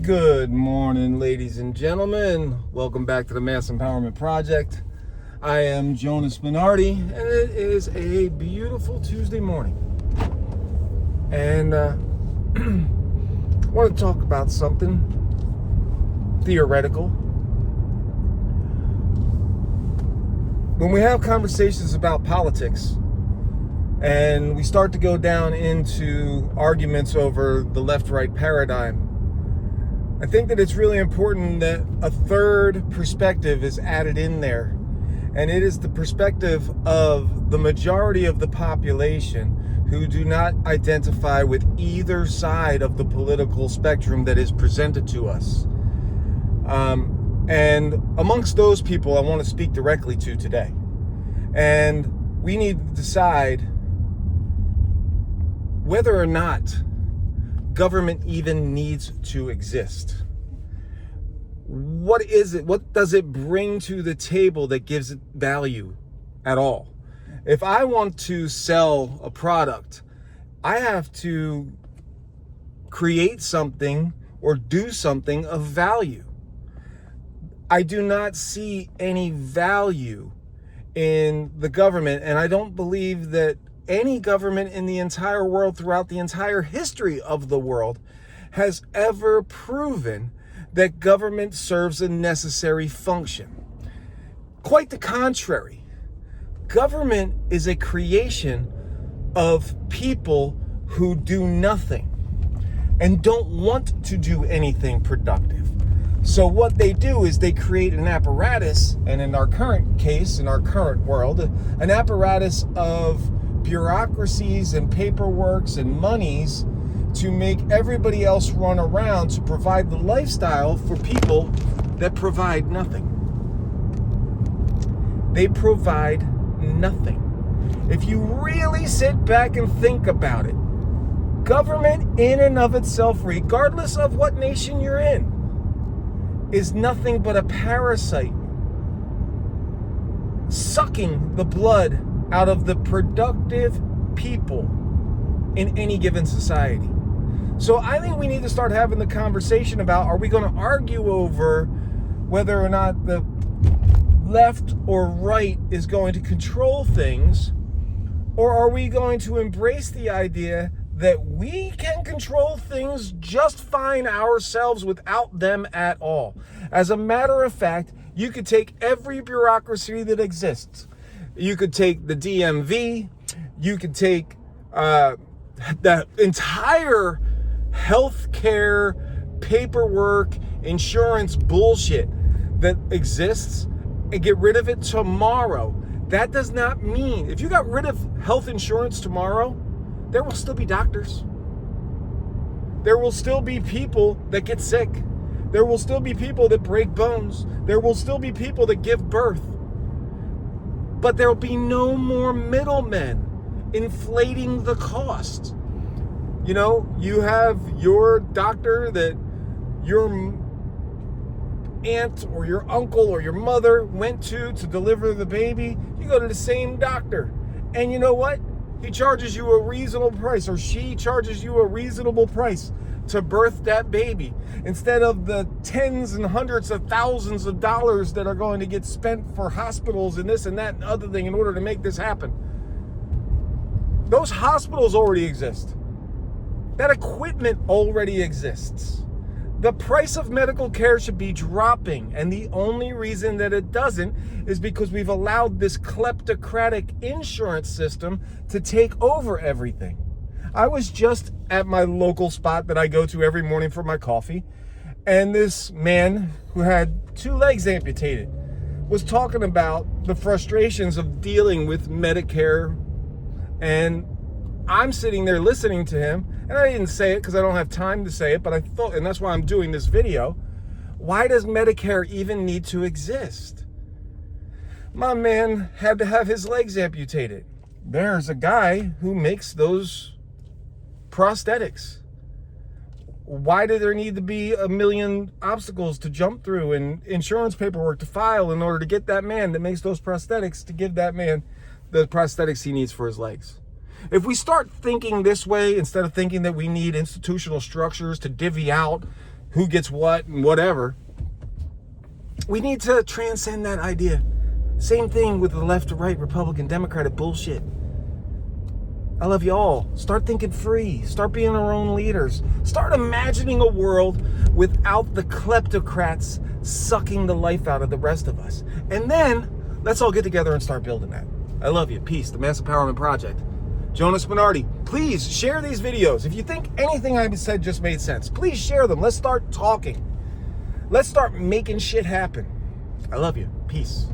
Good morning, ladies and gentlemen. Welcome back to the Mass Empowerment Project. I am Jonas Minardi, and it is a beautiful Tuesday morning. And I want to talk about something theoretical. When we have conversations about politics, and we start to go down into arguments over the left-right paradigm, I think that it's really important that a third perspective is added in there. And it is the perspective of the majority of the population who do not identify with either side of the political spectrum that is presented to us. And amongst those people, I want to speak directly to today. And we need to decide whether or not government even needs to exist. What is it? What does it bring to the table that gives it value at all? If I want to sell a product, I have to create something or do something of value. I do not see any value in the government, and I don't believe that any government in the entire world throughout the entire history of the world has ever proven that government serves a necessary function. Quite the contrary. Government is a creation of people who do nothing and don't want to do anything productive. So what they do is they create an apparatus, and in our current case, in our current world, an apparatus of bureaucracies and paperworks and monies to make everybody else run around to provide the lifestyle for people that provide nothing. They provide nothing. If you really sit back and think about it, government in and of itself, regardless of what nation you're in, is nothing but a parasite sucking the blood out of the productive people in any given society. So I think we need to start having the conversation about, are we going to argue over whether or not the left or right is going to control things, or are we going to embrace the idea that we can control things just fine ourselves without them at all? As a matter of fact, you could take every bureaucracy that exists. You could take the DMV, you could take the entire healthcare, paperwork, insurance bullshit that exists and get rid of it tomorrow. That does not mean, if you got rid of health insurance tomorrow, there will still be doctors. There will still be people that get sick. There will still be people that break bones. There will still be people that give birth. But there will be no more middlemen inflating the cost. You know, you have your doctor that your aunt or your uncle or your mother went to deliver the baby. You go to the same doctor. And you know what? He charges you a reasonable price, or she charges you a reasonable price to birth that baby, instead of the tens and hundreds of thousands of dollars that are going to get spent for hospitals and this and that and other thing in order to make this happen. Those hospitals already exist. That equipment already exists. The price of medical care should be dropping, and the only reason that it doesn't is because we've allowed this kleptocratic insurance system to take over everything. I was just at my local spot that I go to every morning for my coffee, and this man who had 2 legs amputated was talking about the frustrations of dealing with Medicare, and I'm sitting there listening to him, and I didn't say it because I don't have time to say it, but I thought, and that's why I'm doing this video, why does Medicare even need to exist? My man had to have his legs amputated. There's a guy who makes those prosthetics. Why do there need to be a million obstacles to jump through and insurance paperwork to file in order to get that man that makes those prosthetics to give that man the prosthetics he needs for his legs? If we start thinking this way, instead of thinking that we need institutional structures to divvy out who gets what and whatever. We need to transcend that idea. Same thing with the left to right, Republican, Democratic bullshit. I love you all. Start thinking free. Start being our own leaders. Start imagining a world without the kleptocrats sucking the life out of the rest of us. And then let's all get together and start building that. I love you. Peace. The Mass Empowerment Project. Jonas Bernardi. Please share these videos. If you think anything I said just made sense, please share them. Let's start talking. Let's start making shit happen. I love you. Peace.